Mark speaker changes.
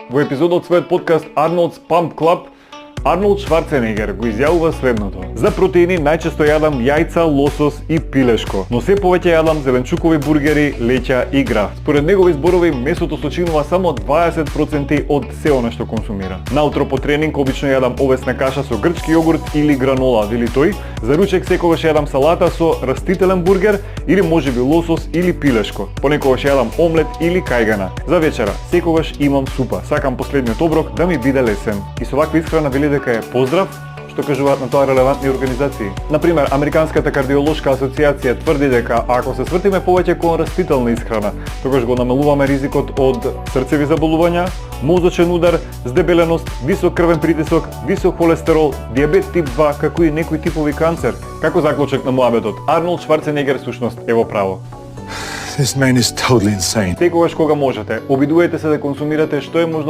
Speaker 1: Во епизода од својот подкаст Arnold's Pump Club, Арнолд Шварценегер го изјавува следното: за протеини најчесто јадам јајца, лосос и пилешко, но се повеќе јадам зеленчукови бургери, леќа и граф. Според негови зборови, месото сочинува само 20% од се она што консумира. Наутро по тренинг обично јадам овесна каша со грчки јогурт или гранола, вели тој. За ручек секогаш јадам салата со растителен бургер или можеби лосос или пилешко. Понекогаш јадам омлет или кајгана. За вечера секогаш имам супа. Сакам последниот оброк да ми биде лесен. И со ваква исхрана вели дека е поздрав, што кажуваат на тоа релевантни организации. Например, Американската кардиолошка асоциација тврди дека ако се свртиме повеќе кон растителна исхрана, тогаш го намалуваме ризикот од срцеви заболувања, мозочен удар, здебеленост, висок крвен притисок, висок холестерол, дијабет тип 2, како и некои типови канцер. Како заклучок на муабетот, Арнолд Шварценегер всушност е во право.
Speaker 2: This man is totally insane.
Speaker 1: Секогаш кога можете, обидувајте се да консумирате што е можно